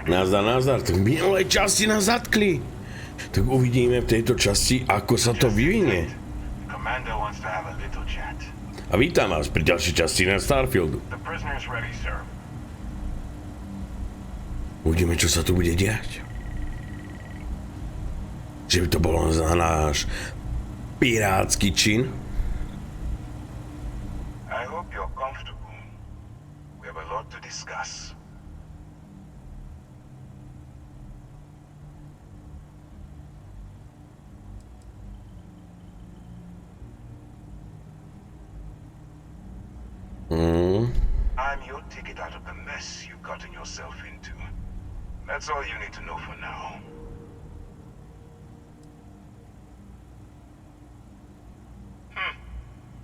Nazdar, tak v minulej časti nás zatkli. Tak uvidíme v tejto časti, ako sa to vyvinie. A vítam vás pri ďalšej časti na Starfieldu. Uvidíme, čo sa tu bude diať. Že by to bolo za náš pirátsky čin. I'm your ticket out of the mess you've gotten yourself into. That's all you need to know for now.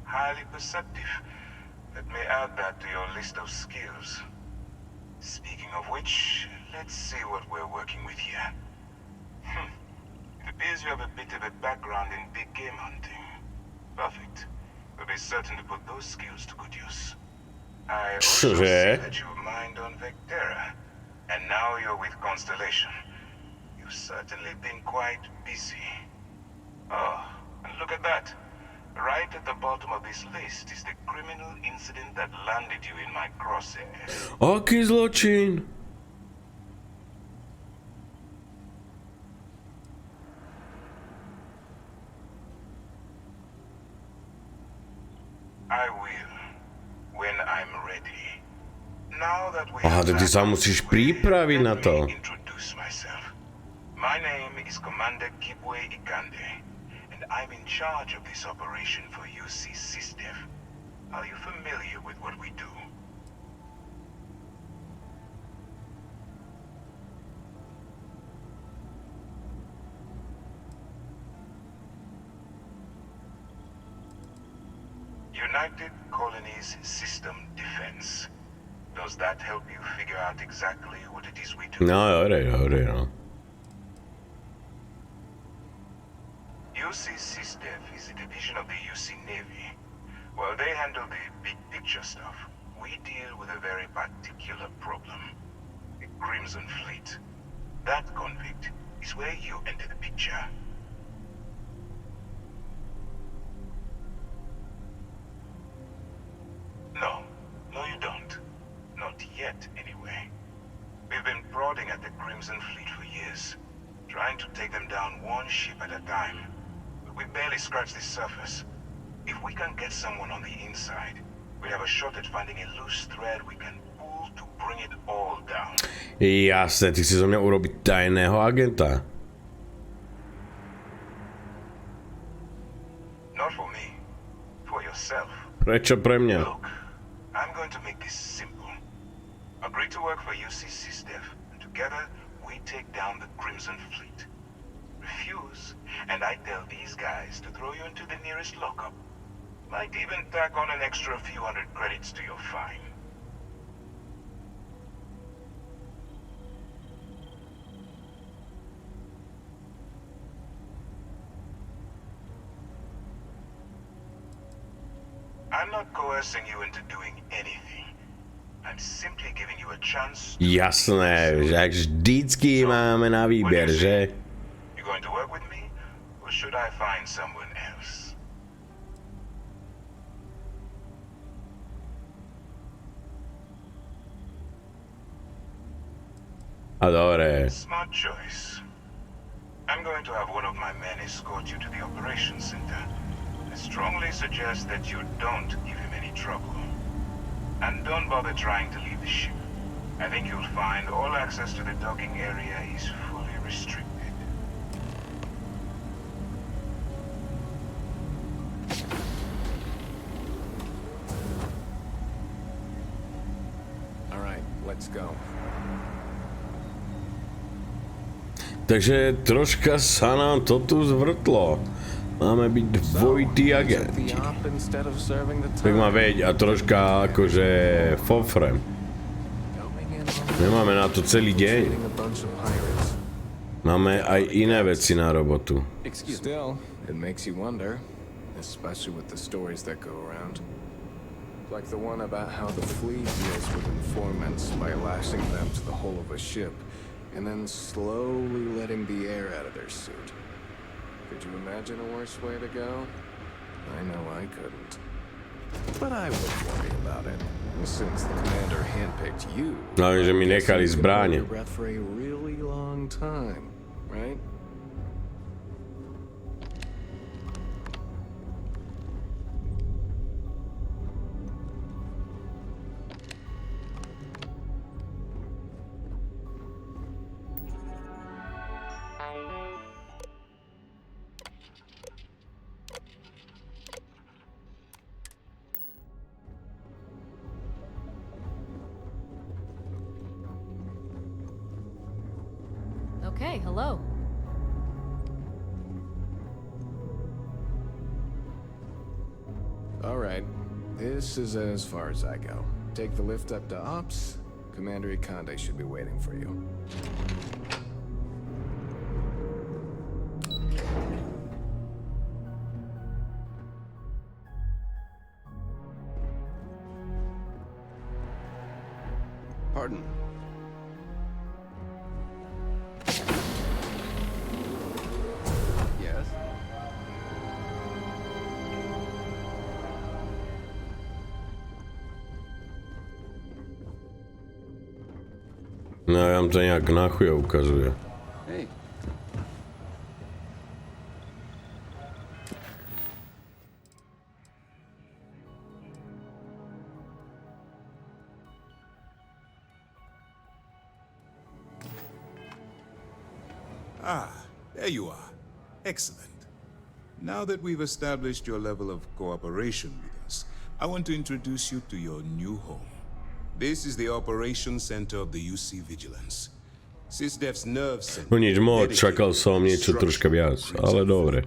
Highly perceptive. Let me add that to your list of skills. Speaking of which, let's see what we're working with here. It appears you have a bit of a background in big game hunting. Perfect. We'll be certain to put those skills to good use. I also see that you mined on Vectera, and now you're with Constellation. You've certainly been quite busy. Oh, and look at that. Right at the bottom of this list is the criminal incident that landed you in my crosshairs. Aký zločin? I will, when I'm ready. Now that we Aha, tak ty sa musíš pripraviť na to. Introduce myself. My name is Commander Kibwe Ikande, and I'm in charge of this operation for UC SysDev. Are you familiar with what we do? United Colonies System Defense. Does that help you figure out exactly what it is we do? No, no. UC SysDev is a division of the UC Navy. Well, they handle the big picture stuff. We deal with a very particular problem. The Crimson Fleet. That convict is where you enter the picture. No, you don't. Not yet, anyway. We've been prodding at the Crimson Fleet for years, trying to take them down one ship at a time. But we barely scratched the surface. If we can get someone on the inside, we have a shot at finding a loose thread we can pull to bring it all down. Jasne, ty si zo mňa urobiť tajného agenta. Not for me. For yourself. Prečo pre mňa? Look, I'm going to make this simple. Agree to work for UC SysDev, and together we take down the Crimson Fleet. Refuse, and I tell these guys to throw you into the nearest lockup. Might even tack on an extra few hundred credits to your fine. I'm not coercing you into doing anything. I'm simply giving you a chance. Jasné, že ak vždycky máme na výber, že? You going to work with me, or should I find someone else? Adore. Smart choice. I'm going to have one of my men escort you to the operations center. I strongly suggest that you don't give him any trouble. And don't bother trying to leave the ship. I think you'll find all access to the docking area is fully restricted. All right, let's go. Takže troška sa nám to tu zvrtlo. Máme byť dvojitý agenti. Tak ma veď a troška akože fofrem. Nemáme na to celý deň. Máme aj iné veci na robotu. Still, it makes you wonder, especially with the stories that go around. Like the one about how the fleet deals with informants compartments by lashing them to the hull of a ship and then slowly letting the air out of their suit. Could you imagine a worse way to go? I know I couldn't. But I wouldn't worry about it. Since the commander handpicked you, No, že mi nechali zbranie. your breath for a really long time, right? Okay, hello. All right. This is as far as I go. Take the lift up to Ops. Commander Ikonde should be waiting for you. Pardon? Yes? No, ja vám to nejak na chuje ukazuje. Hey. Ah, there you are. Excellent. Now that we've established your level of cooperation with us, I want to introduce you to your new home. This is the Operations Center of the UC Vigilance. SysDef's nerve center. No nič moc, čakal som niečo troška viac, ale dobre.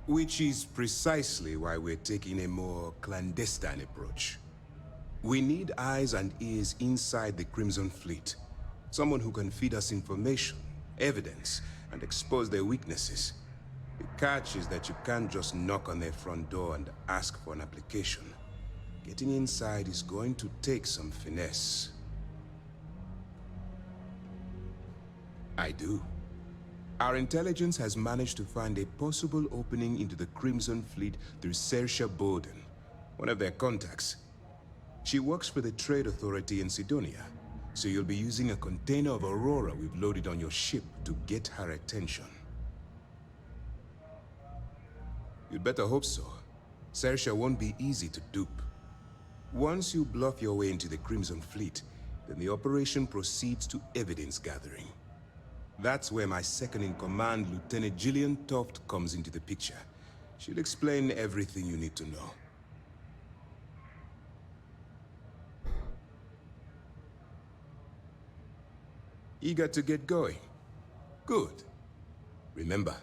Which is precisely why we're taking a more clandestine approach. We need eyes and ears inside the Crimson Fleet. Someone who can feed us information, evidence, and expose their weaknesses. The catch is that you can't just knock on their front door and ask for an application. Getting inside is going to take some finesse. I do. Our intelligence has managed to find a possible opening into the Crimson Fleet through Saoirse Bowden, one of their contacts. She works for the Trade Authority in Sidonia, so you'll be using a container of Aurora we've loaded on your ship to get her attention. You'd better hope so. Saoirse won't be easy to dupe. Once you bluff your way into the Crimson Fleet, then the operation proceeds to evidence gathering. That's where my second-in-command, Lieutenant Gillian Toft, comes into the picture. She'll explain everything you need to know. Eager to get going? Good. Remember,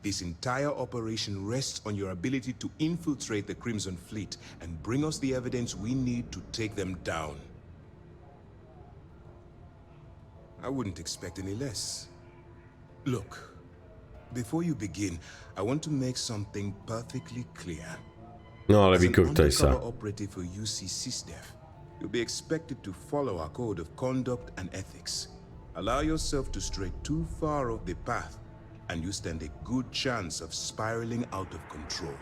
this entire operation rests on your ability to infiltrate the Crimson Fleet and bring us the evidence we need to take them down. I wouldn't expect any less. Look, before you begin, I want to make something perfectly clear. No ale As an vykuktaj sa. undercover operative for UC SysDef, you'll be expected to follow our code of conduct and ethics. Allow yourself to stray too far off the path, and you stand a good chance of spiraling out of control.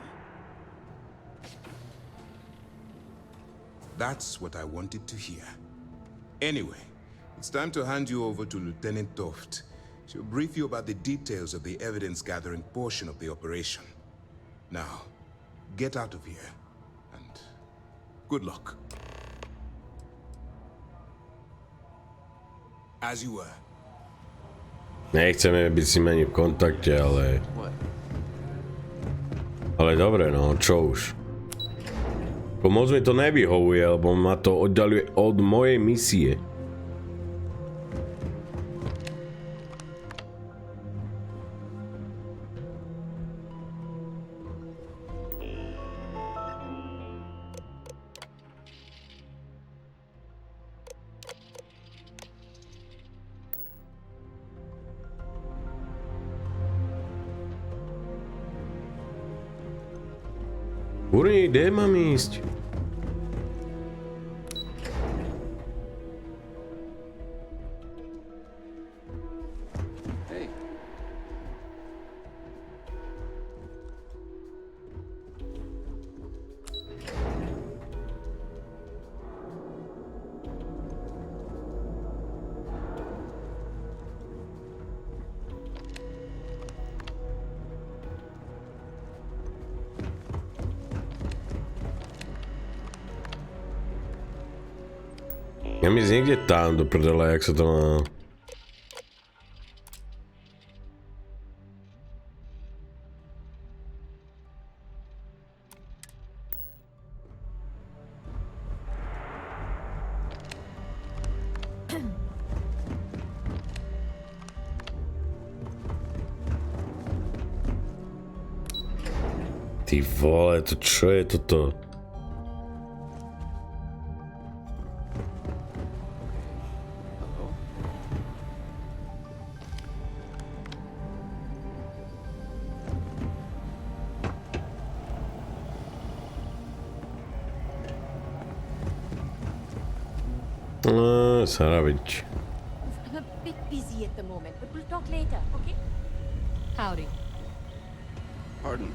That's what I wanted to hear. Anyway, it's time to hand you over to Lieutenant Toft. She'll brief you about the details of the evidence-gathering portion of the operation. Now, get out of here, and good luck. As you were. Nechceme byť si meni v kontakte, ale... Ale dobre, no, čo už. Moc mi to nevyhovuje, lebo ma to oddaľuje od mojej misie. Kurý, kde mám ísť? Hey. Ja mi niekde tam do prdele, jak sa to má... Ty vole, to čo je toto? Savage. I'm a bit busy at the moment, but we'll talk later, okay? Howdy. Pardon.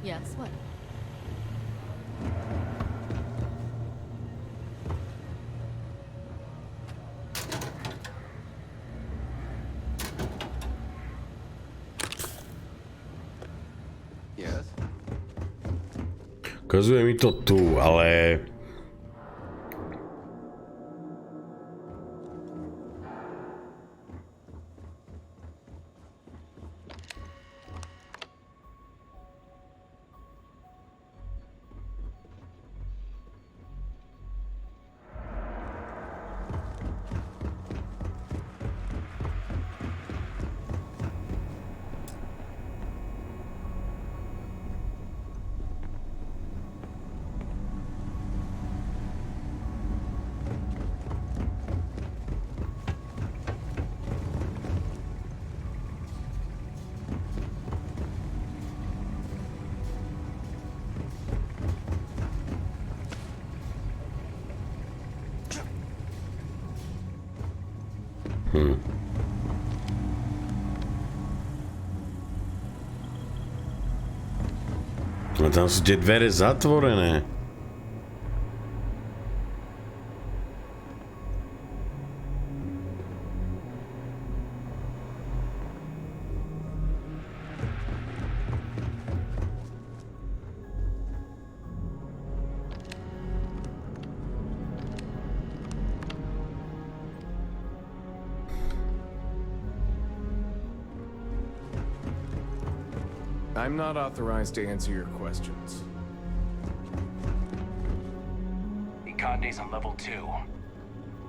Yes, what? Yes. Ukazuje mi to tu, ale... A tam sú tie dvere zatvorené. I'm not authorized to answer your questions. Conde's on level 2.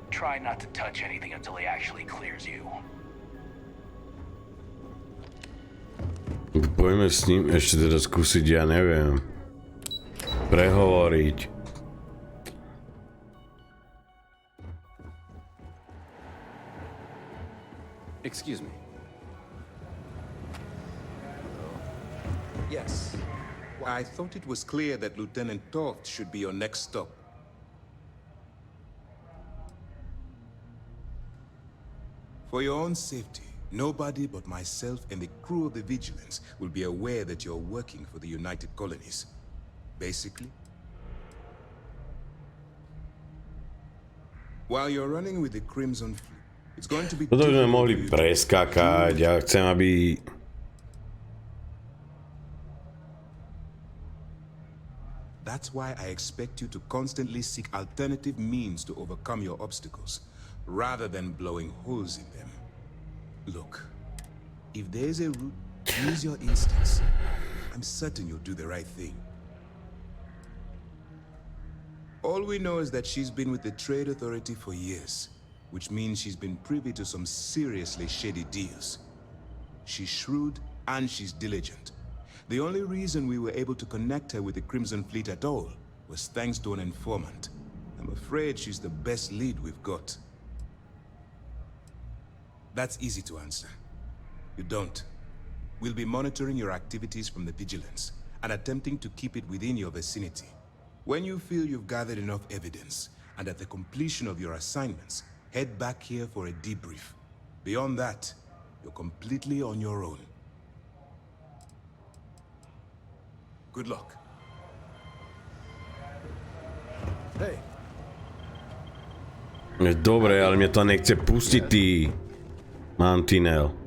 Try not to touch anything until he actually clears you. Poďme s ním ešte teda skúsiť, ja neviem. Prehovoriť. Excuse me. Yes. I thought it was clear that Lieutenant Toft should be your next stop. For your own safety, nobody but myself and the crew of the Vigilance will be aware that you're working for the United Colonies. Basically, while you're running with the Crimson Fleet, it's going to be Toto by sme difficult mohli for you to- preskákať, ja chcem, aby... That's why I expect you to constantly seek alternative means to overcome your obstacles, rather than blowing holes in them. Look, if there's a route, use your instincts. I'm certain you'll do the right thing. All we know is that she's been with the Trade Authority for years, which means she's been privy to some seriously shady deals. She's shrewd and she's diligent. The only reason we were able to connect her with the Crimson Fleet at all was thanks to an informant. I'm afraid she's the best lead we've got. That's easy to answer. You don't. We'll be monitoring your activities from the Vigilance and attempting to keep it within your vicinity. When you feel you've gathered enough evidence, and at the completion of your assignments, head back here for a debrief. Beyond that, you're completely on your own. Good luck. Hey, Dobre, ale mne to nechce pustiť, ty mantinel.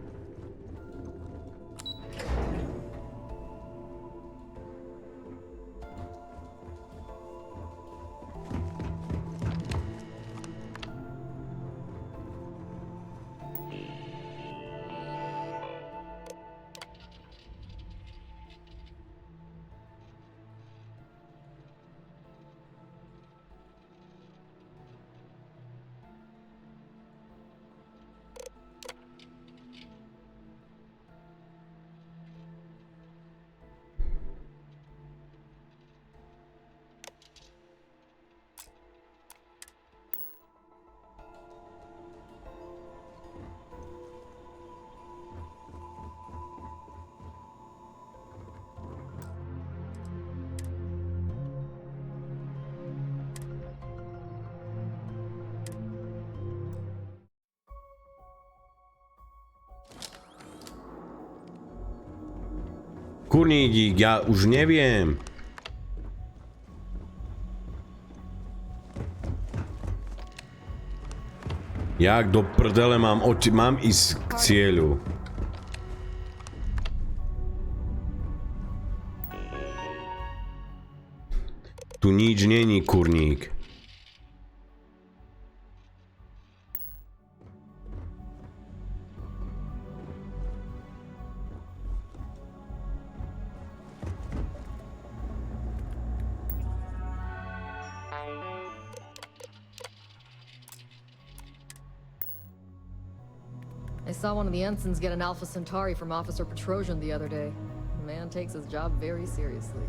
Kurník, ja už neviem. Jak do prdele mám ísť k cieľu? Tu nič není, kurník. I saw one of the ensigns get an Alpha Centauri from Officer Petrosian the other day. The man takes his job very seriously.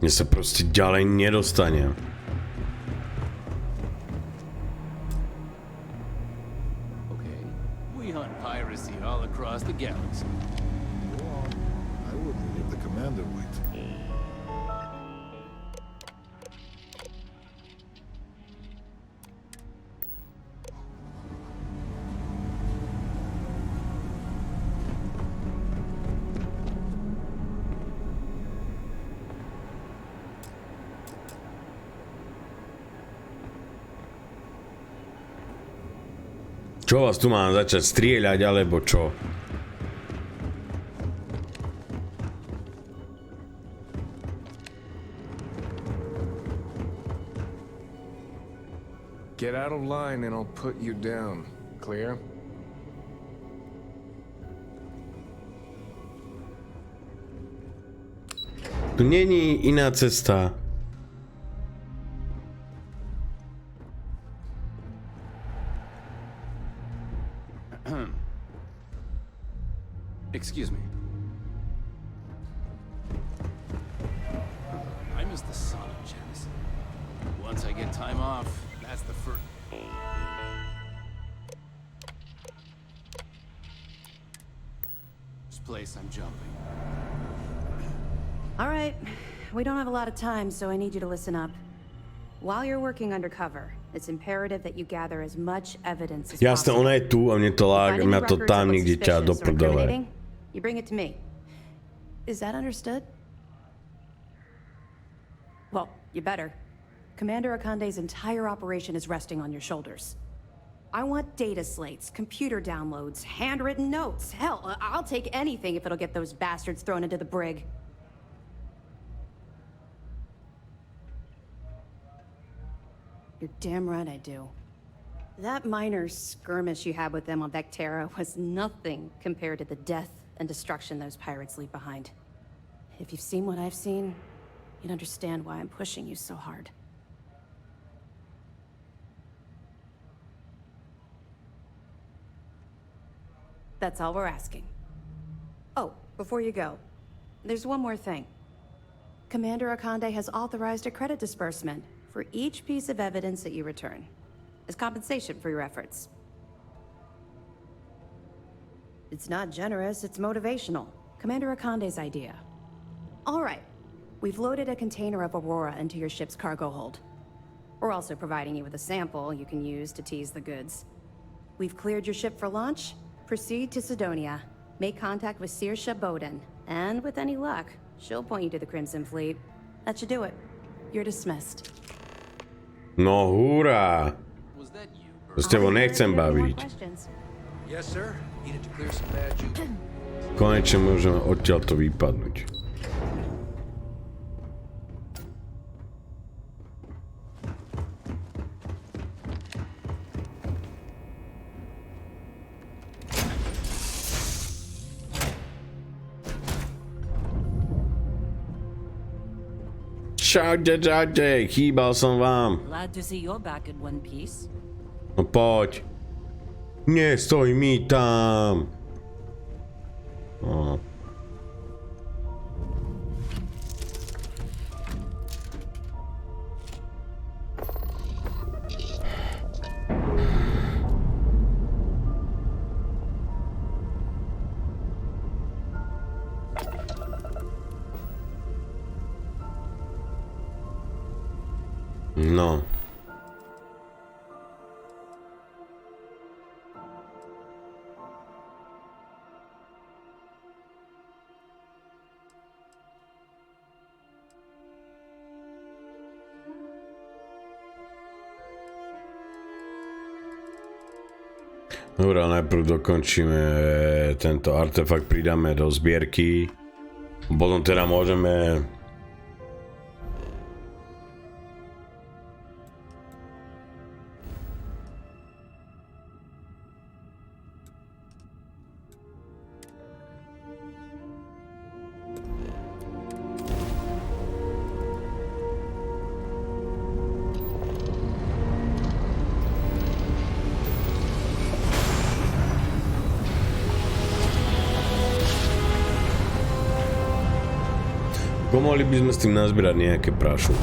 Mne sa proste ďalej nedostanem. Okay, we hunt piracy all across the galaxy. Go on. I wouldn't leave the commander waiting. Čo vás tu mám začať strieľať, alebo čo? get out of line and I'll put you down. Clear? Tu není iná cesta. Excuse me. I miss the sun of Genesis. Once I get time off, that's the first. This place I'm jumping. All right. We don't have a lot of time, so I need you to listen up. While you're working undercover, it's imperative that you gather as much evidence as Jasné, possible. ona je tu a mne to lága, mňa to tam niekde ťa do prdele. You bring it to me. Is that understood? Well, you better. Commander Akande's entire operation is resting on your shoulders. I want data slates, computer downloads, handwritten notes. Hell, I'll take anything if it'll get those bastards thrown into the brig. You're damn right I do. That minor skirmish you had with them on Vectera was nothing compared to the death and destruction those pirates leave behind. If you've seen what I've seen, you'd understand why I'm pushing you so hard. That's all we're asking. Oh, before you go, there's one more thing. Commander Akande has authorized a credit disbursement for each piece of evidence that you return, as compensation for your efforts. It's not generous, it's motivational. Commander Akande's idea. All right. We've loaded a container of Aurora into your ship's cargo hold. We're also providing you with a sample you can use to tease the goods. We've cleared your ship for launch. Proceed to Sidonia. Make contact with Saoirse Bowden. And with any luck, she'll point you to the Crimson Fleet. That should do it. You're dismissed. No hurá. Was that you? S tebou nechcem baviť. Yes, sir. Needed to clear some bad juju. Konečne môžeme odtiaľto vypadnúť. Čaute, chýbal som vám. Glad to see you're back in one piece. No poď. Nestoj mi tam. No. No. Dobre, najprv dokončíme tento artefakt, pridáme do zbierky. Potom teda môžeme mohli by sme s tým nazbierať nejaké prášu.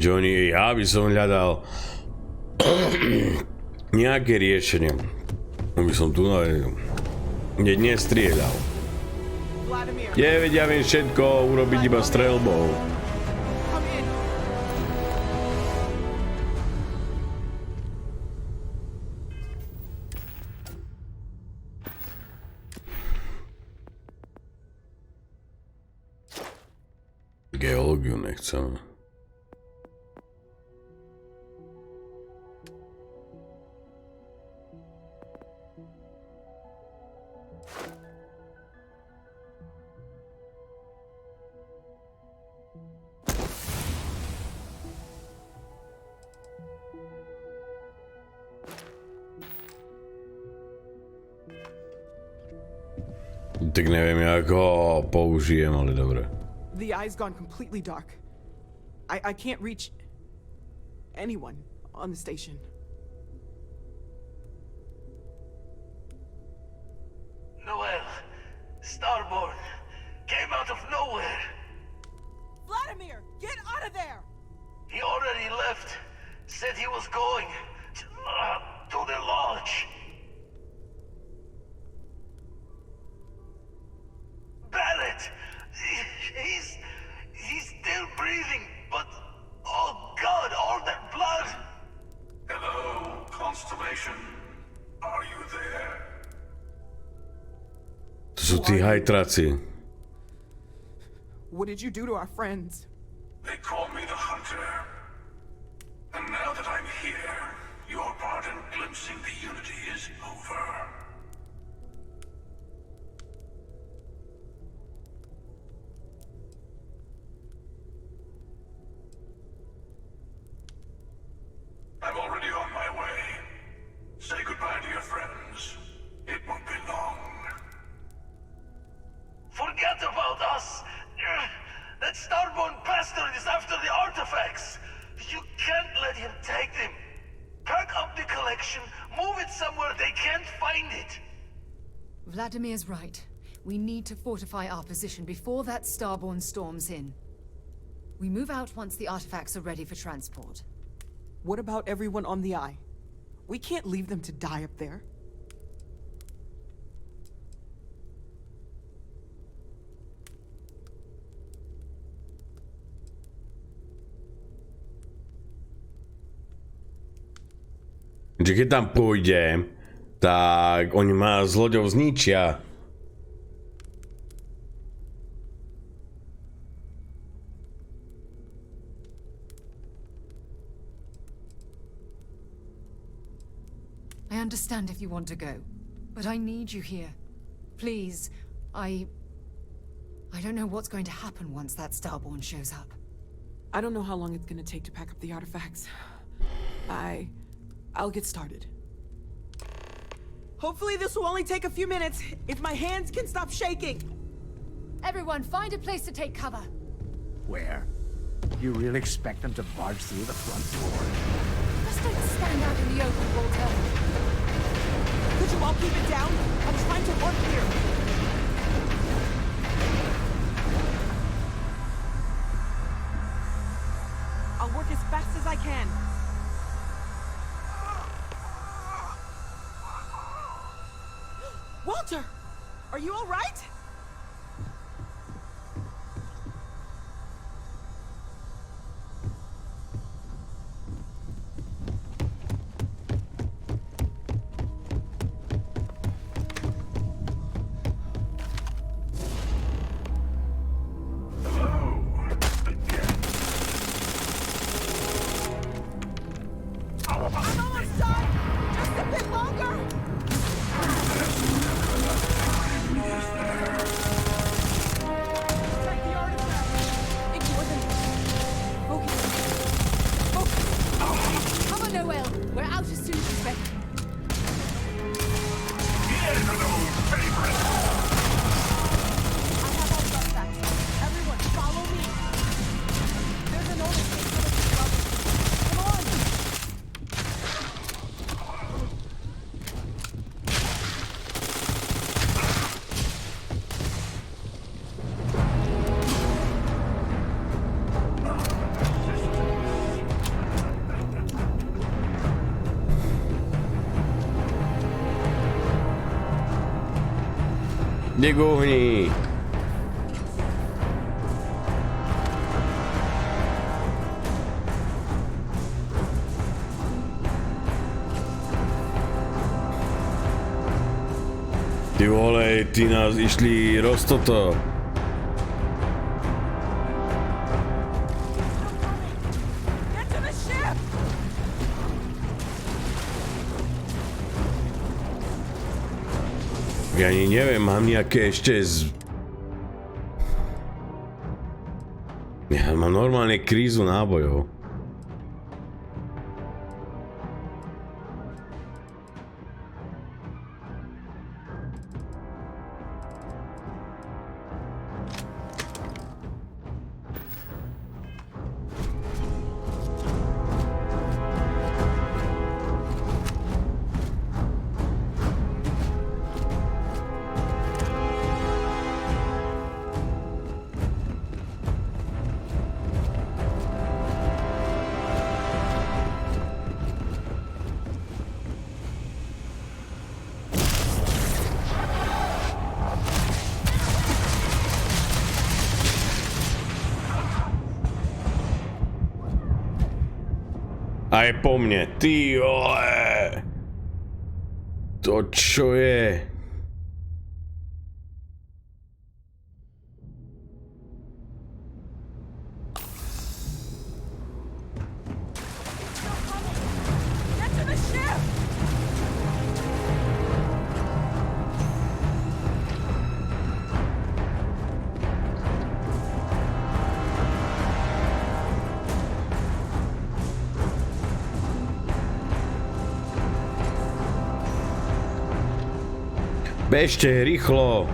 Johnny, ja by som hľadal nejaké riešenie. By som tu nestrieľal. Veď ja viem všetko urobiť iba streľbou. Geológiu nechcem. Tak neviem, ako ho použijem, ale dobre. The eye's gone completely dark. I can't reach anyone on the station. Noel, Starborn, came out of nowhere. Vladimir, get out of there! He already left. Said he was going to the lodge. Barrett! He's still breathing, but oh God, all that blood! Hello, Constellation. Are you there? To sú tí hajtraci. What did you do to our friends? They call me the Hunter. And now that I'm here, your part in glimpsing the Unity is over. I'm already on my way. Say friends. It won't be long. Forget about us! That starborn bastard is after the artifacts! You can't let him take them! Pack up the collection, move it somewhere they can't find it! Vladimir's right. We need to fortify our position before that starborn storms in. We move out once the artifacts are ready for transport. What about everyone on the Eye? We can't leave them to die up there. Že keď tam pôjdem, tak oni ma s loďou zničia. I understand if you want to go, but I need you here. Please, I don't know what's going to happen once that starborn shows up. I don't know how long it's gonna take to pack up the artifacts. I'll get started. Hopefully this will only take a few minutes, if my hands can stop shaking. Everyone, find a place to take cover. Where? You really expect them to barge through the front door? Just don't stand out in the open, Walter. Could you all keep it down? I'm trying to work here. I'll work as fast as I can. Walter! Are you all right? Negohni. Ty vole, ty nás išli roztoto. Ja ani neviem, mám nejaké ešte Ja mám normálne krízu nábojov. Aj po mne, ty vole! To čo je? Bežte, rýchlo!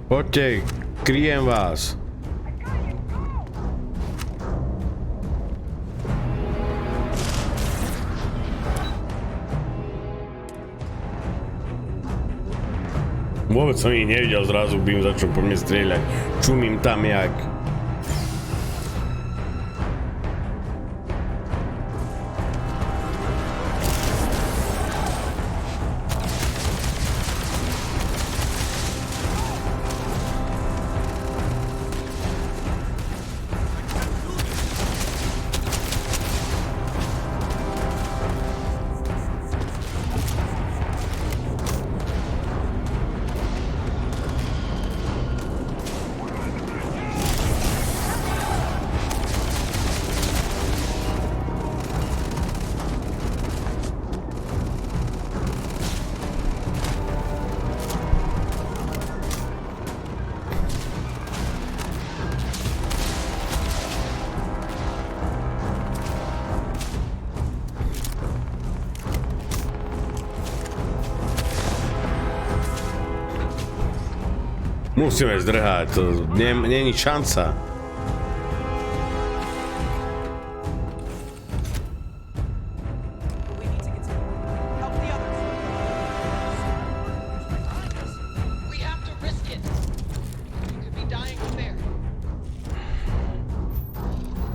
Poďte, kryjem vás. Vôbec som ich nevidel, zrazu by im začal po mne strieľať. Čumím tam jak. Musíme zdrhať, to není šanca.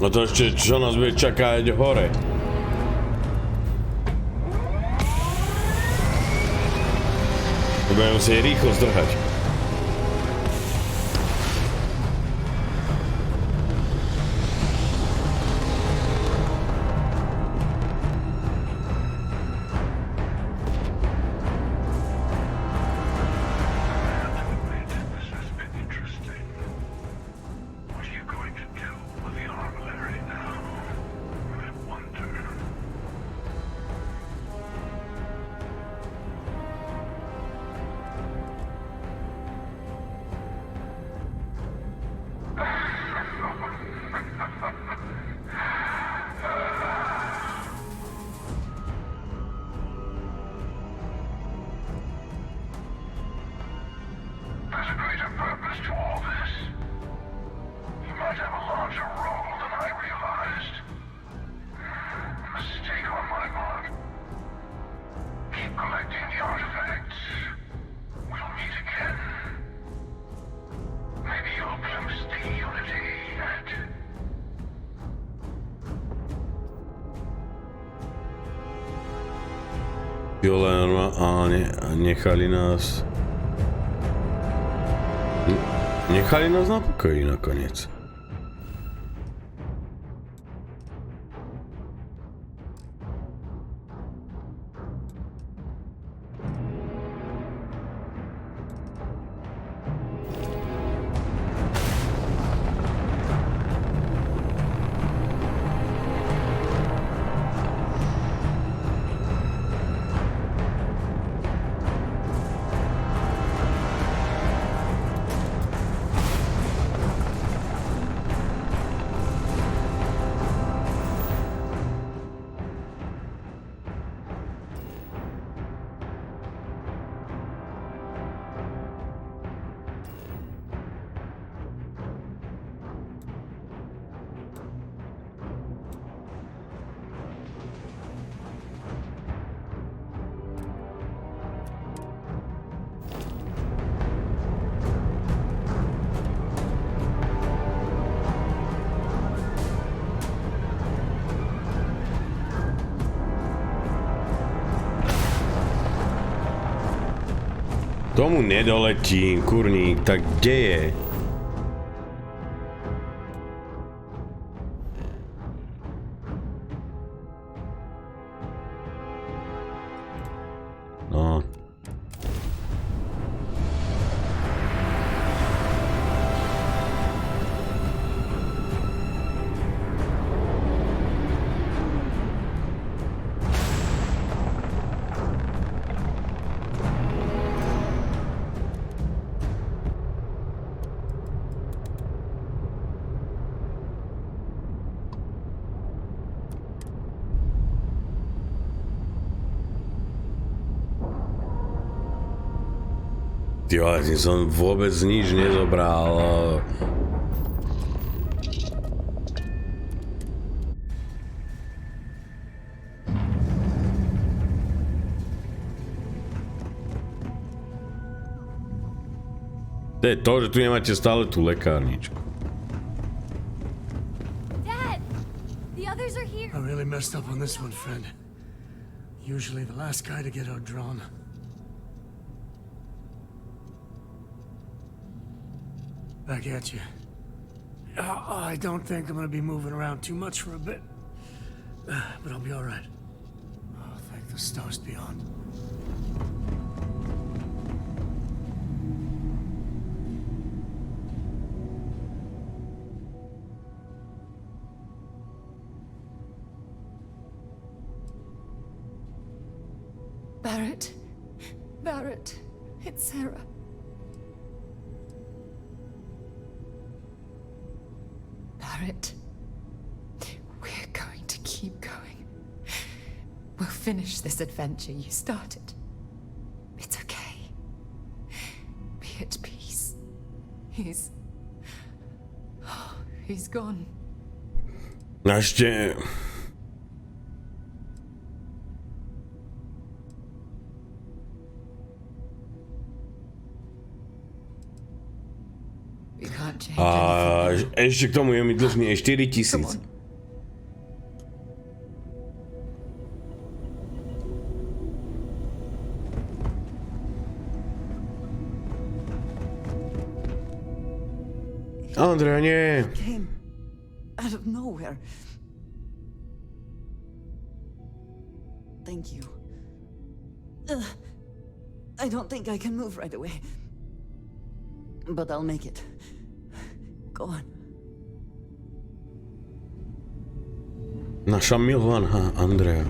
No to ešte, čo nás bude čakať hore? Budeme musieť rýchlo zdrhať. Nechali nás... Nechali nás na pokoji nakoniec. tomu nedoletím, kurník, tak kde je? No. Ty vole, som vôbec nič nezobral. To je to, že tu nemáte stále tú lekárničku. Dad! The others are here! I really messed up on this one, friend. Usually the last guy to get outdrawn. Back at you. I don't think I'm gonna be moving around too much for a bit. But I'll be alright. Oh, thank the stars beyond. Barrett. Barrett. It's Sarah. Barrett. We're going to keep going. We'll finish this adventure you started. It's okay. Be at peace. He's gone. Našte. A ešte k tomu je mi dlžný aj 4000. Andrea, nie. Came out of nowhere. Thank you. I don't think I can move right away. But I'll make it. Go on. Nasza milovaná Andrea.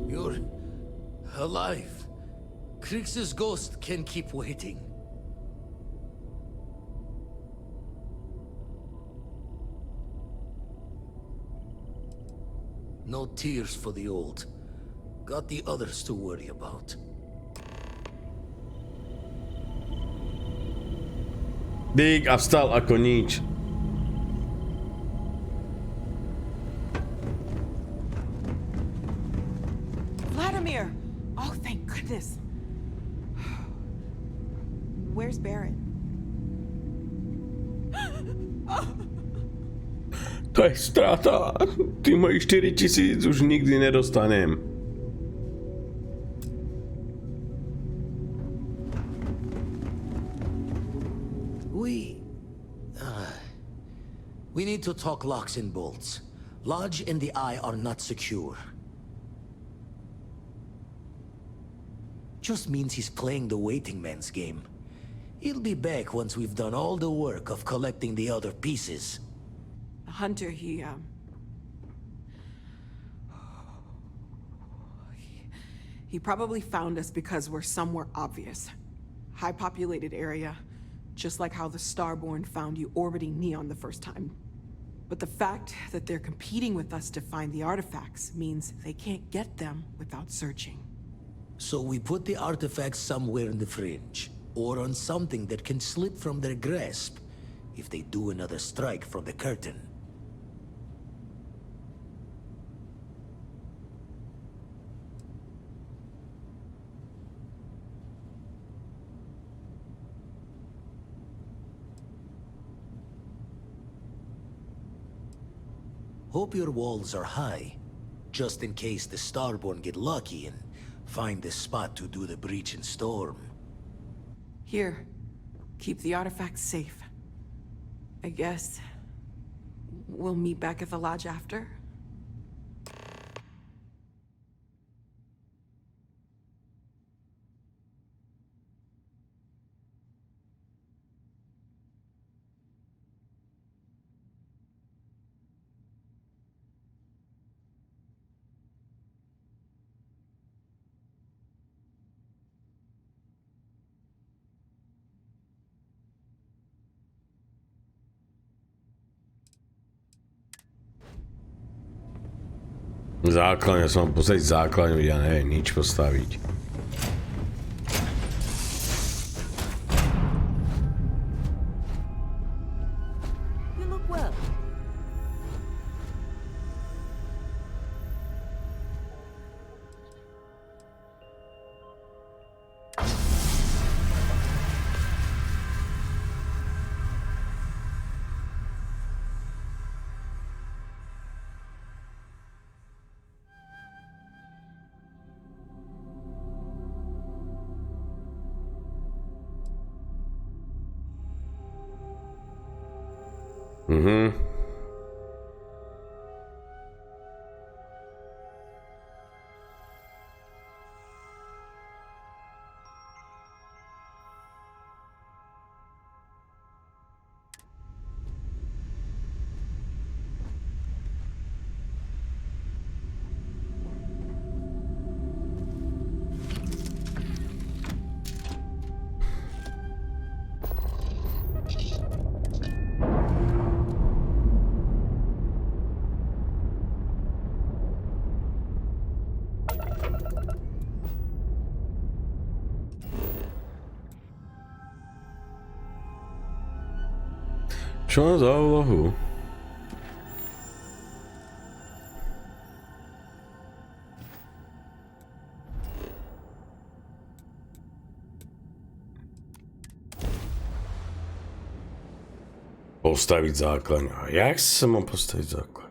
You're alive. Krix's ghost can keep waiting. No tears for the old. Got the others to worry about. Dík a vstal ako nič. Vladimir! Oh, thank goodness. Where's Barrett? To je strata. Ty moji 4000 už nikdy nedostanem. We need to talk locks and bolts. Lodge and the Eye are not secure. Just means he's playing the waiting man's game. He'll be back once we've done all the work of collecting the other pieces. The hunter, he probably found us because we're somewhere obvious. High-populated area, just like how the Starborn found you orbiting Neon the first time. But the fact that they're competing with us to find the artifacts means they can't get them without searching. So we put the artifacts somewhere in the fringe, or on something that can slip from their grasp if they do another strike from the curtain. Hope your walls are high, just in case the Starborn get lucky and find the spot to do the breach and storm. Here, keep the artifacts safe. I guess we'll meet back at the lodge after. Základňa, som mám postaviť základňu, ja neviem nič postaviť. You look well. Čo za úlohu? Postaviť základňu. Jak sa mám postaviť základňu?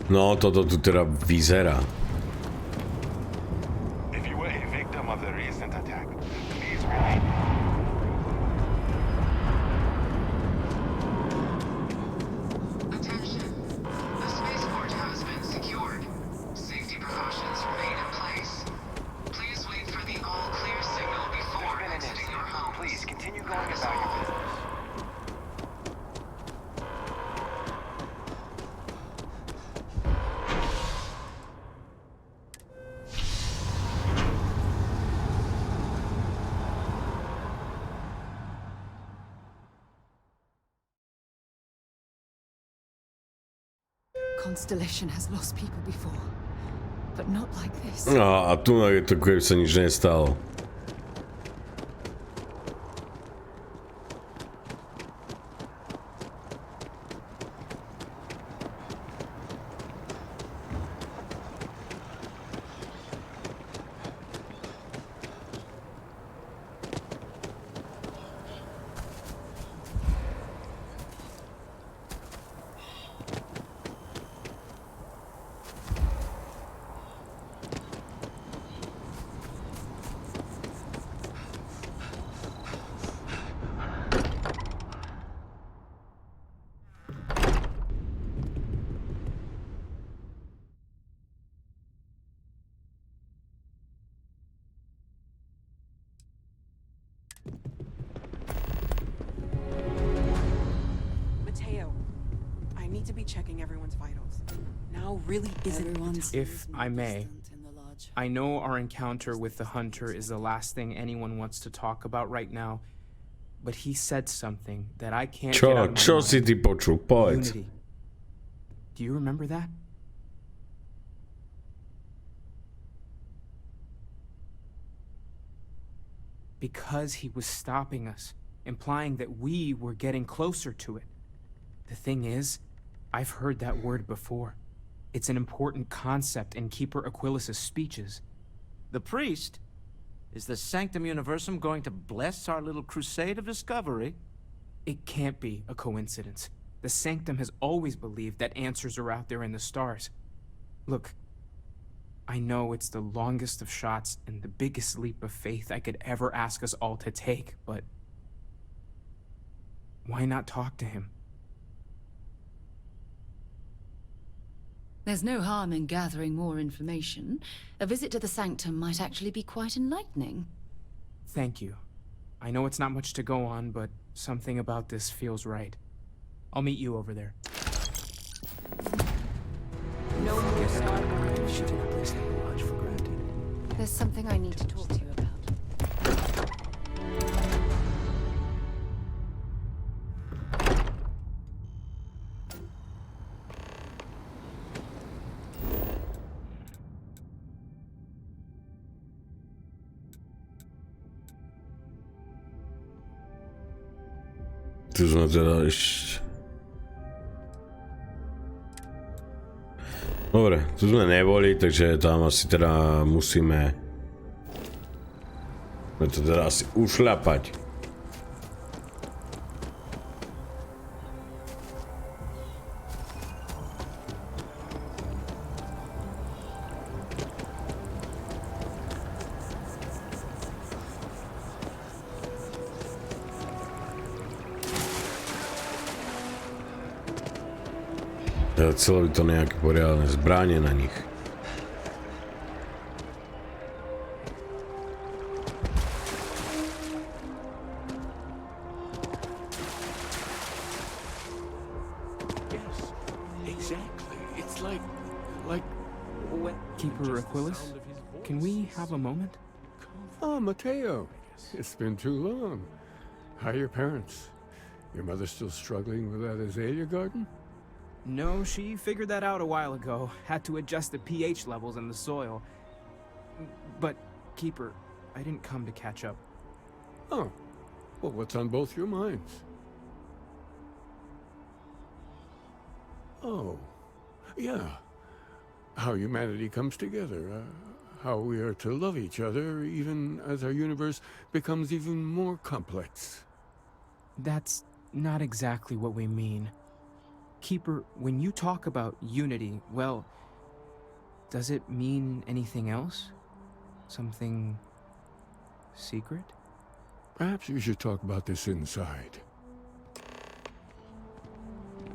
No, toto tu teda vyzerá. If you were a victim of the recent attack, please remain. Attention. The spaceport has been secured. Safety precautions remain in place. Please wait for the all-clear signal before exiting your home. Please continue going about your business. Constellation has lost people before, but not like this. No, a tu je to, keby sa nič nestalo. If I may, I know our encounter with the Hunter is the last thing anyone wants to talk about right now, but he said something that I can't get out of my Čo mind. si ty počul? Povedz. Unity. Do you remember that? Because he was stopping us, implying that we were getting closer to it. The thing is, I've heard that word before. It's an important concept in Keeper Aquilas's speeches. The priest? Is the Sanctum Universum going to bless our little crusade of discovery? It can't be a coincidence. The Sanctum has always believed that answers are out there in the stars. Look, I know it's the longest of shots and the biggest leap of faith I could ever ask us all to take, but why not talk to him? There's no harm in gathering more information. A visit to the Sanctum might actually be quite enlightening. Thank you. I know it's not much to go on, but something about this feels right. I'll meet you over there. No more Starbound. She didn't place that much for granted. There's something I need to talk to you about. Tu sme teda ešte... Dobre, tu sme neboli, takže tam asi teda musíme... to teda asi ušľapať. Chcelo by to nejaké poriadne zbranie na nich. Yes, exactly. It's like... Keeper Aquilas, can we have a moment? Oh, Mateo. It's been too long. How are your parents? Your mother still struggling with that azalea garden? No, she figured that out a while ago. Had to adjust the pH levels in the soil. But, Keeper, I didn't come to catch up. Oh. Well, what's on both your minds? Oh. Yeah. How humanity comes together. How we are to love each other, even as our universe becomes even more complex. That's not exactly what we mean. Keeper, when you talk about unity, well, does it mean anything else? Something secret? Perhaps we should talk about this inside.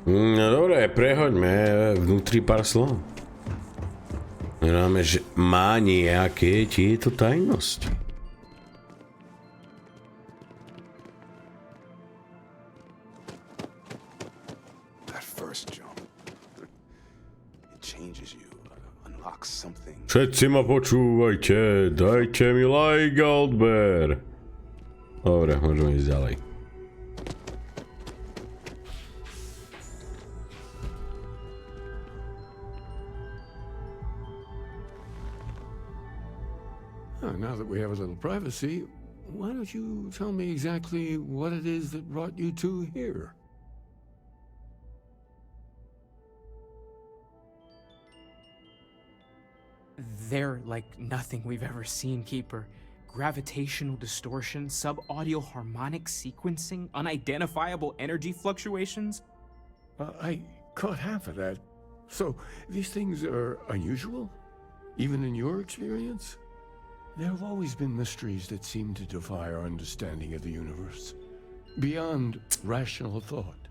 No dobre, prehoďme vnútri pár slov. Znamená, že má nejaké tieto tajnosti. Všetci ma počúvajte, dajte mi like a odber. Dobre, môžeme ísť ďalej. Now that we have a little privacy, why don't you tell me exactly what it is that brought you two here? They're like nothing we've ever seen, Keeper. Gravitational distortion, sub-audio harmonic sequencing, unidentifiable energy fluctuations. I caught half of that. So, these things are unusual? Even in your experience? There have always been mysteries that seem to defy our understanding of the universe. Beyond rational thought.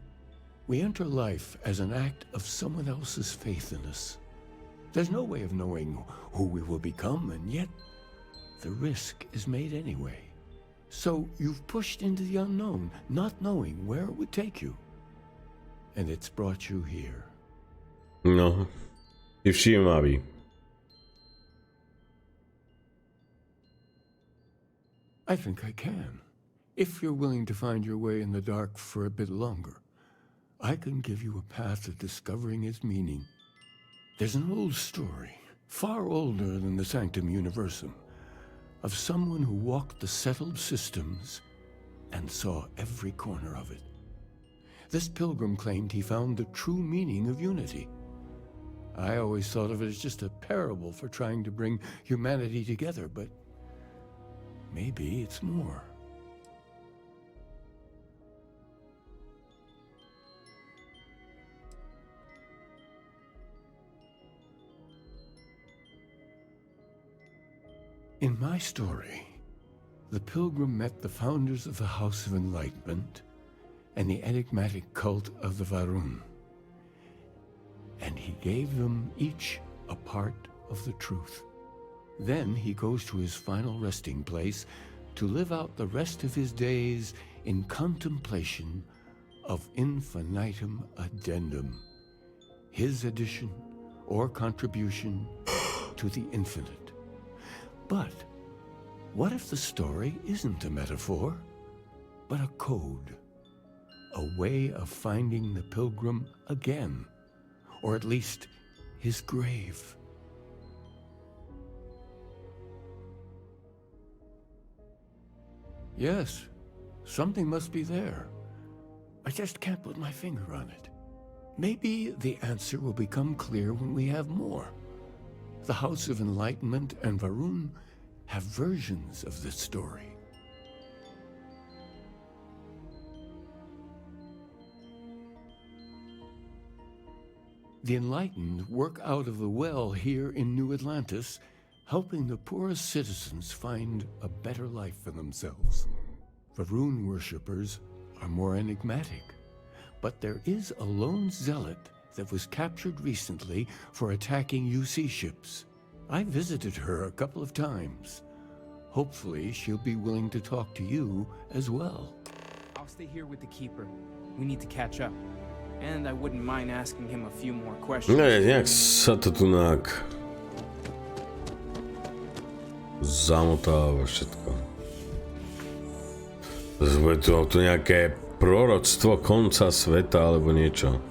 We enter life as an act of someone else's faith in us. There's no way of knowing who we will become, and yet the risk is made anyway. So you've pushed into the unknown, not knowing where it would take you. And it's brought you here. No, všímavý. I think I can. If you're willing to find your way in the dark for a bit longer, I can give you a path to discovering its meaning. There's an old story, far older than the Sanctum Universum, of someone who walked the settled systems and saw every corner of it. This pilgrim claimed he found the true meaning of unity. I always thought of it as just a parable for trying to bring humanity together, but maybe it's more. In my story, the pilgrim met the founders of the House of Enlightenment and the enigmatic cult of the Varun, and he gave them each a part of the truth. Then he goes to his final resting place to live out the rest of his days in contemplation of infinitum addendum, his addition or contribution to the infinite. But what if the story isn't a metaphor, but a code? A way of finding the pilgrim again, or at least his grave. Yes, something must be there. I just can't put my finger on it. Maybe the answer will become clear when we have more. The House of Enlightenment and Varun have versions of this story. The Enlightened work out of the well here in New Atlantis, helping the poorest citizens find a better life for themselves. Varun worshippers are more enigmatic, but there is a lone zealot that was captured recently for attacking UC ships. I visited her a couple of times. Hopefully, she'll be willing to talk to you as well. I'll stay here with the Keeper. We need to catch up. And I wouldn't mind asking him a few more questions. Nejak sa to tu zamotáva všetko. Bude tu nejaké proroctvo konca sveta alebo niečo.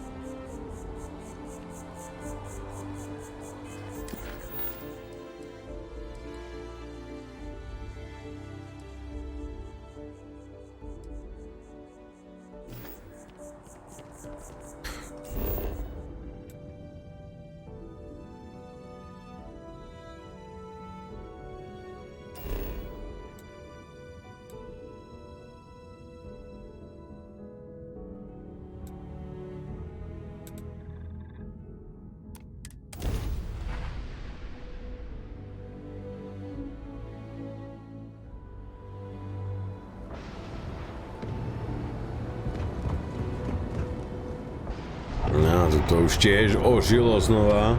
To už tiež ožilo znova.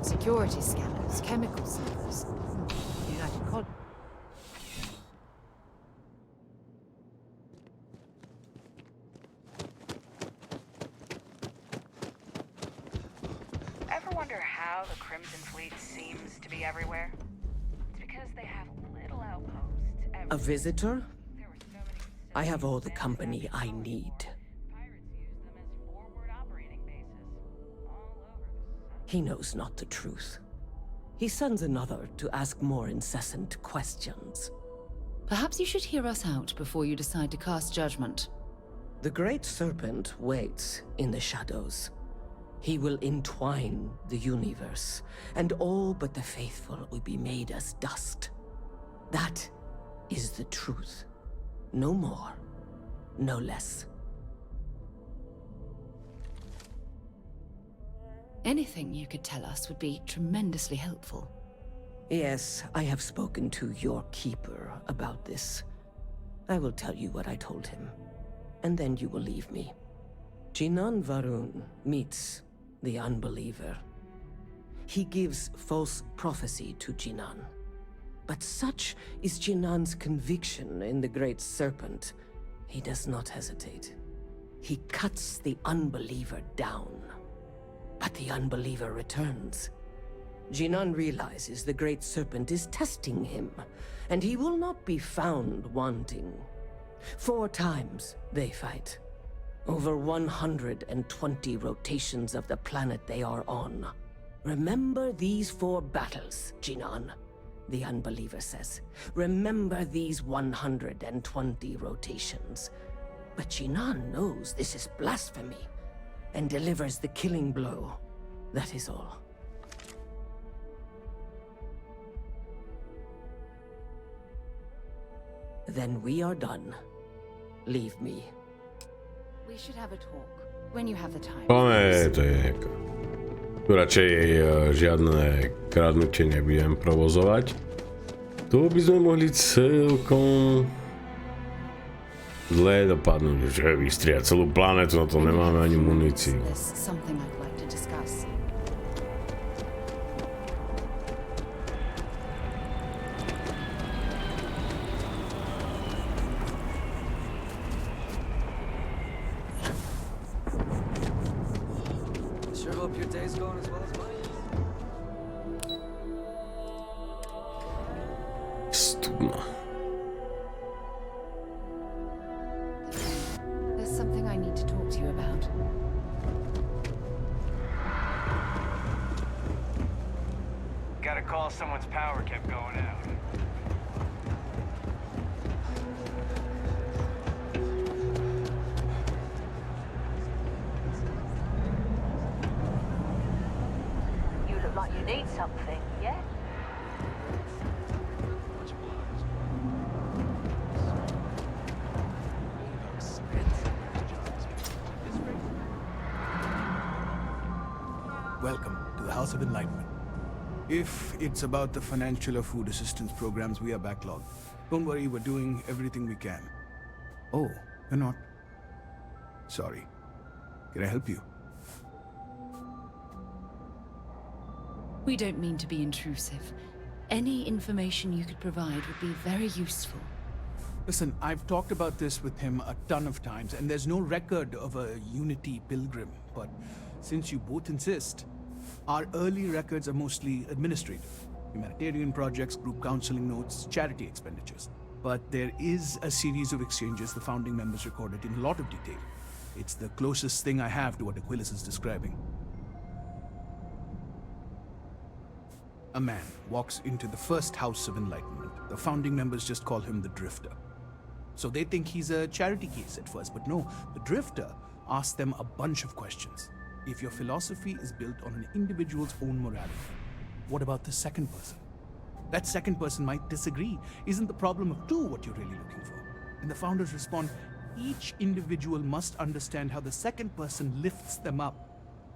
Security scanners, chemical servers. United Cod. Ever wonder how the Crimson Fleet seems to be everywhere? It's because they have little outposts everywhere. A visitor? I have all the company I need. He knows not the truth. He sends another to ask more incessant questions. Perhaps you should hear us out before you decide to cast judgment. The Great Serpent waits in the shadows. He will entwine the universe, and all but the faithful will be made as dust. That is the truth. No more, no less. Anything you could tell us would be tremendously helpful. Yes, I have spoken to your keeper about this. I will tell you what I told him, and then you will leave me. Jinan Varun meets the unbeliever. He gives false prophecy to Jinan. But such is Jinan's conviction in the Great Serpent, he does not hesitate. he cuts the unbeliever down. But the unbeliever returns. Jinan realizes the Great Serpent is testing him, and he will not be found wanting. 4 times they fight. Over 120 rotations of the planet they are on. Remember these 4 battles, Jinan, the unbeliever says. Remember these 120 rotations. But Jinan knows this is blasphemy, and delivers the killing blow. That is all. Then we are done. Leave me. We should have a talk when you have the time. To je tu radšej žiadne kradnutie nebudem provozovať. To by sme mohli celkom zle dopadnúť, že vystria celú planetu, na to nemáme ani muníciu. Someone's power kept going out. You look like you need something, yeah? Welcome to the House of Enlightenment. If it's about the financial or food assistance programs, we are backlogged. Don't worry, we're doing everything we can. Oh, you're not? Sorry. Can I help you? We don't mean to be intrusive. Any information you could provide would be very useful. Listen, I've talked about this with him a ton of times, and there's no record of a Unity pilgrim. But since you both insist, our early records are mostly administrative. Humanitarian projects, group counseling notes, charity expenditures. But there is a series of exchanges the founding members recorded in a lot of detail. It's the closest thing I have to what Aquilus is describing. A man walks into the first House of Enlightenment. The founding members just call him the Drifter. So they think he's a charity case at first, but no, the Drifter asks them a bunch of questions. If your philosophy is built on an individual's own morality, what about the second person? That second person might disagree. Isn't the problem of 2 what you're really looking for? And the founders respond, each individual must understand how the second person lifts them up.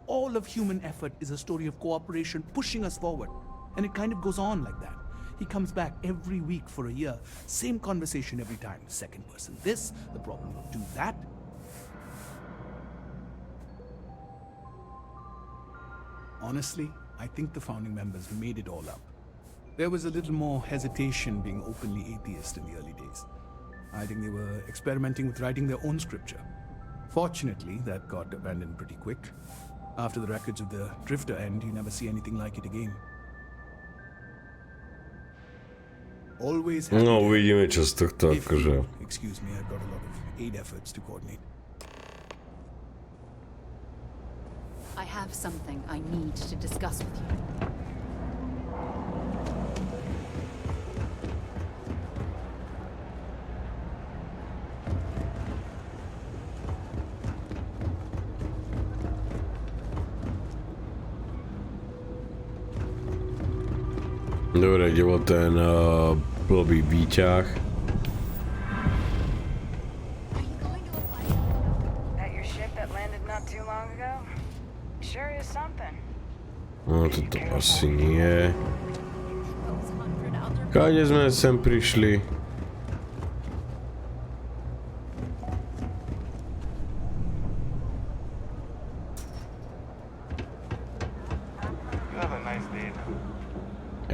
All of human effort is a story of cooperation pushing us forward. And it kind of goes on like that. He comes back every week for a year. Same conversation every time. Second person this, the problem of 2 that. Honestly, I think the founding members made it all up. There was a little more hesitation being openly atheist in the early days. I think they were experimenting with writing their own scripture. Fortunately, that got abandoned pretty quick. After the records of the Drifter end, you never see anything like it again. Always happy. No, uvidíme, čo z tohto akože. Excuse me, I've got a lot of aid efforts to coordinate. I have something I need to discuss with you. Dobre, ide o ten blbý výťah. No toto asi nie. Káde sme sem prišli?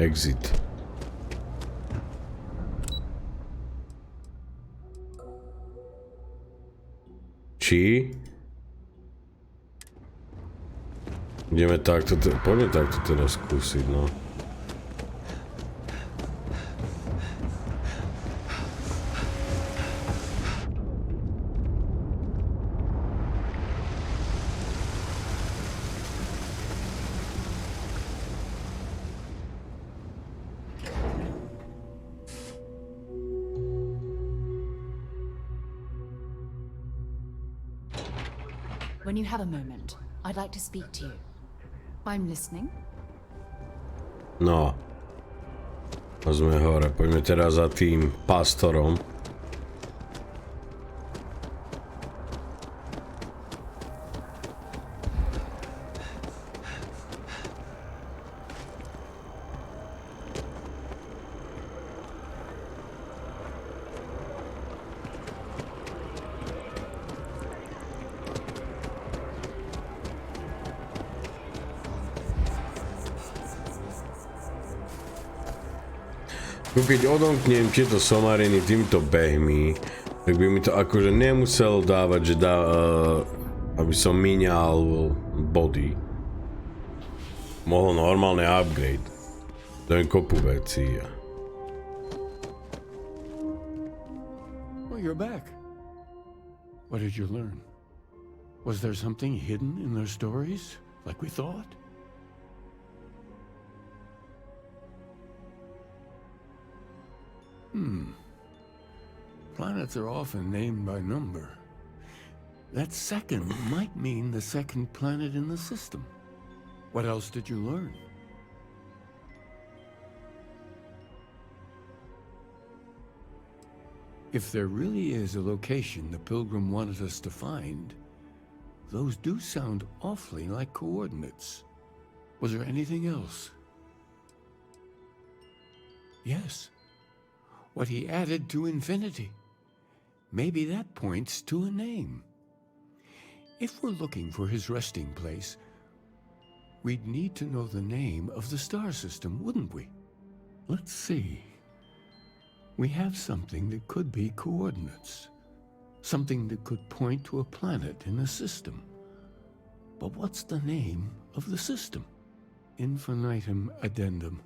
Exit. Či? Ideme takto, poďme takto teda skúsiť, no. When you have a moment, I'd like to speak to you. I'm listening. No. A sme hore, poďme teda za tým pastorom. Keď odomknem tieto somariny týmto behmi, tak by mi to akože nemusel dávať, že aby som míňal body. Mohol normálne upgrade. To je kopu vecí. Well, you're back. What did you learn? Was there something hidden in their stories, like we thought? Planets are often named by number. That second might mean the second planet in the system. What else did you learn? If there really is a location the Pilgrim wanted us to find, those do sound awfully like coordinates. Was there anything else? Yes. What he added to infinity. Maybe that points to a name. If we're looking for his resting place, we'd need to know the name of the star system, wouldn't we? Let's see. We have something that could be coordinates. Something that could point to a planet in a system. But what's the name of the system? Infinitum addendum.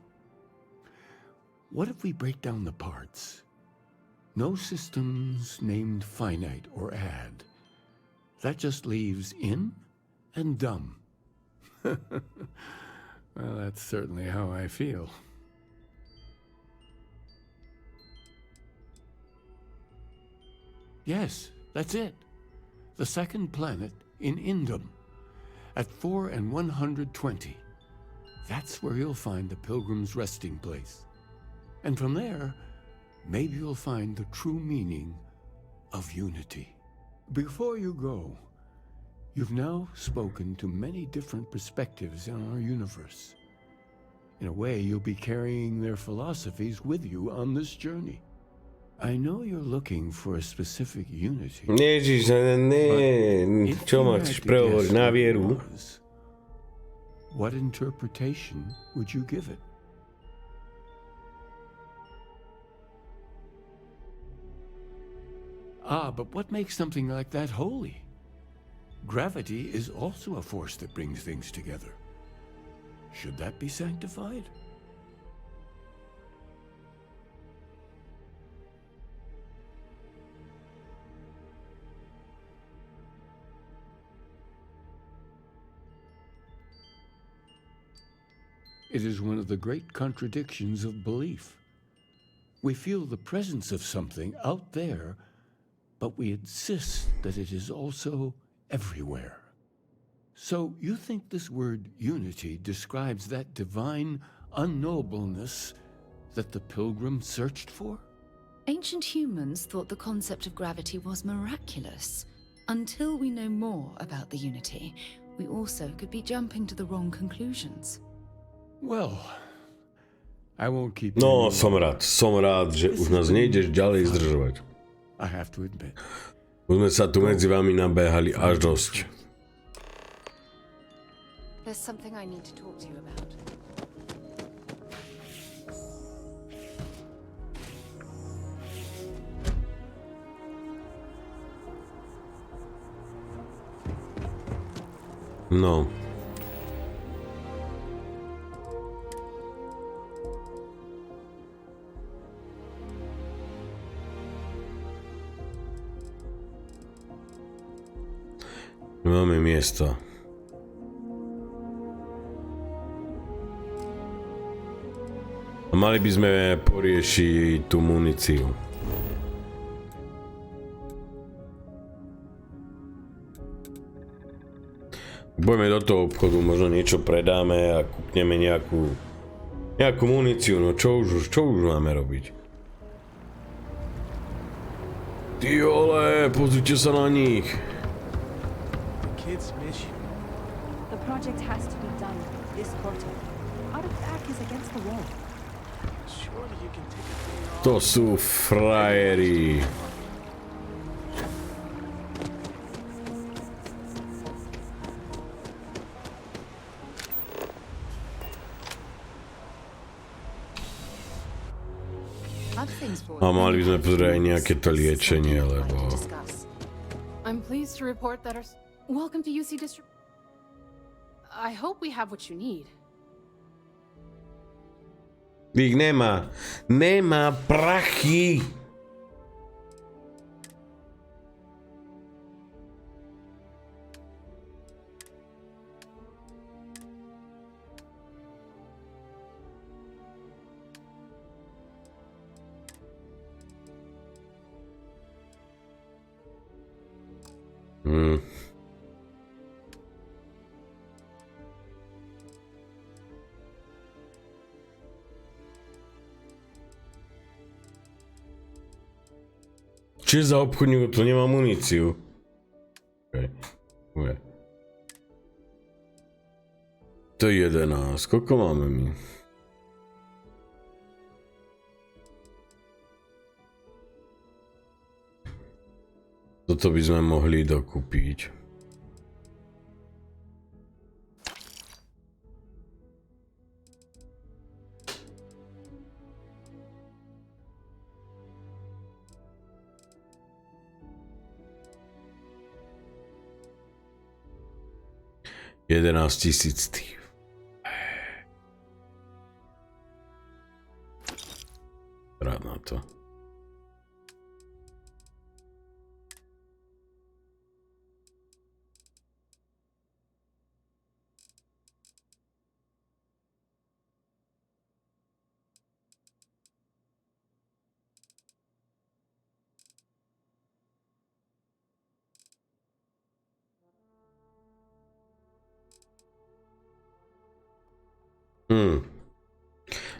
What if we break down the parts? No systems named finite or add. That just leaves in and dumb. Well, that's certainly how I feel. Yes, that's it. The second planet in Indum. At 4 and 120. That's where you'll find the Pilgrim's resting place. And from there, maybe you'll find the true meaning of unity. Before you go, you've now spoken to many different perspectives in our universe. In a way, you'll be carrying their philosophies with you on this journey. I know you're looking for a specific unity. Ježiš, čo ma chceš prehovoriť na vieru? What interpretation would you give it? Ah, but what makes something like that holy? Gravity is also a force that brings things together. Should that be sanctified? It is one of the great contradictions of belief. We feel the presence of something out there, but we insist that it is also everywhere. So you think this word unity describes that divine unknowableness that the Pilgrim searched for? Ancient humans thought the concept of gravity was miraculous. Until we know more about the Unity, we also could be jumping to the wrong conclusions. Well, I won't keep... No, som rád, že už nás nejdeš ďalej zdržovať. I have to admit. Už sme sa tu medzi vami nabehali až dosť. There's something I need to talk to you about. No. Nemáme miesta. A mali by sme poriešiť tú muníciu. Budeme do toho obchodu, možno niečo predáme a kúpneme nejakú muníciu, no čo už máme robiť? Ty ole, pozrite sa na nich. Kids miss you. The project has to be done this quarter. Artifact is against the wall. Surely you can take a day off. To sú frajeri. A mali by sme pozrieť aj nejaké to liečenie, lebo... I'm pleased to report that our... Welcome to UC District... I hope we have what you need. Ich nemá prachy! Čiže za obchodníku to nemá muníciu. Okay. To je 11. Koľko máme my? Toto by sme mohli dokúpiť. $11,000 Steve. Rád na to.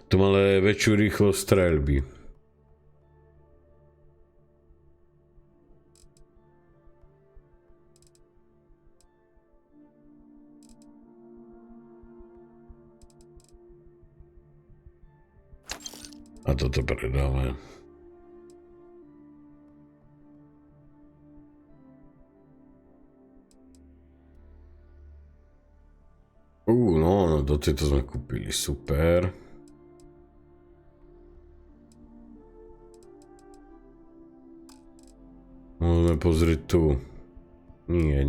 Tu máme väčšiu rýchlosť streľby. A toto predáme. No, do tejto sme kúpili, super. Môžeme pozrieť tu. Nie.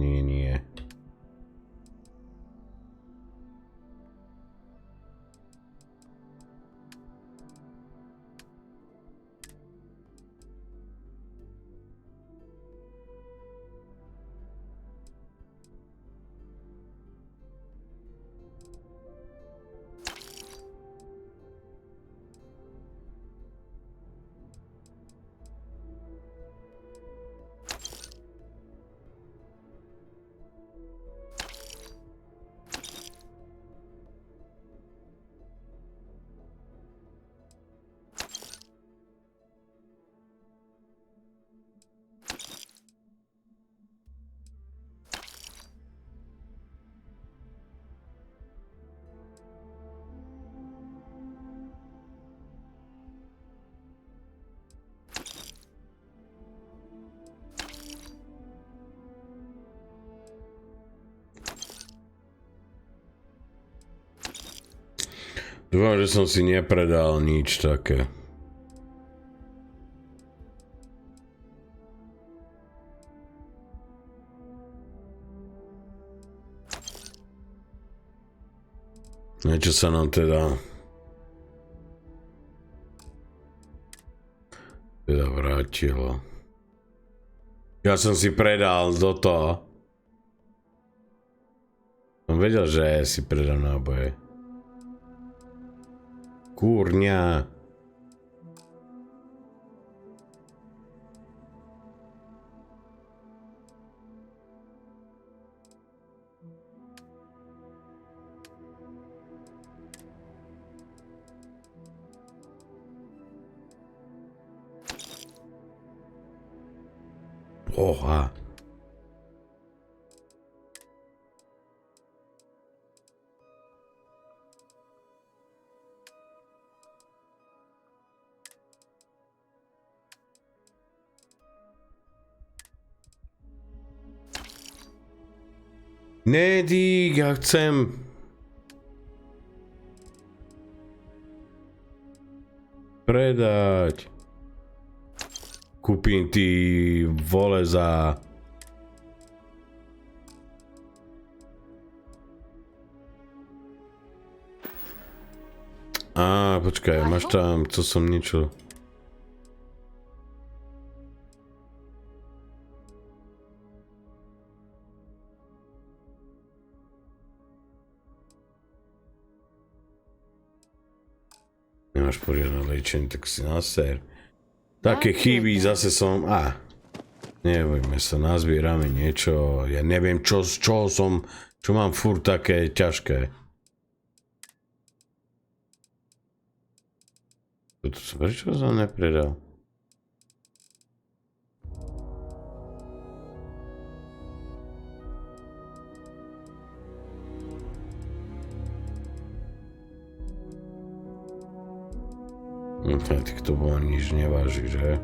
Dúfam, že som si nepredal nič také. Niečo sa nám teda vrátilo. Ja som si predal do toho. Som vedel, že si predám náboje. Kúrňa. Oha. Nedík, ja chcem. Predať. Kúpim ty vole za... Á, počkaj, máš tam, co som niečo... Nemáš poriadne liečenie, tak si naser. Také chyby zase som... Nebojme sa, nazbierame niečo. Ja neviem, čo mám furt také ťažké. Prečo som nepredal? Tak to bolo nič neváži, že?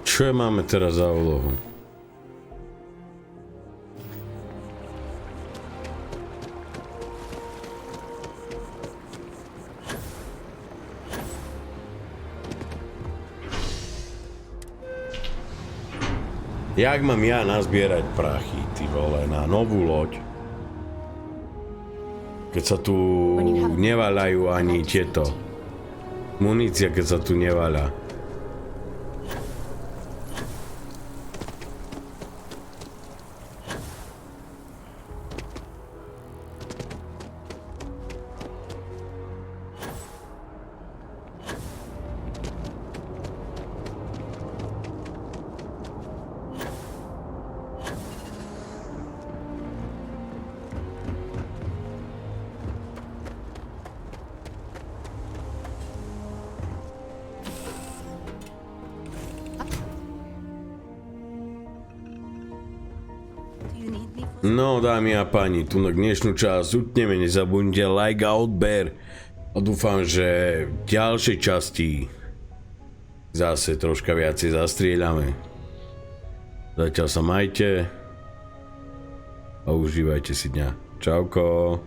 Čo máme teraz za úlohu? Jak mám ja nazbierať prachy, ty vole, na novú loď? Keď sa tu nevaľajú ani tieto. Munícia, keď sa tu nevaľa. No, dámy a páni, tu na dnešnú časť utneme, nezabudnite like a odber. A dúfam, že v ďalšej časti zase troška viacej zastrieľame. Zatiaľ sa majte a užívajte si dňa. Čauko.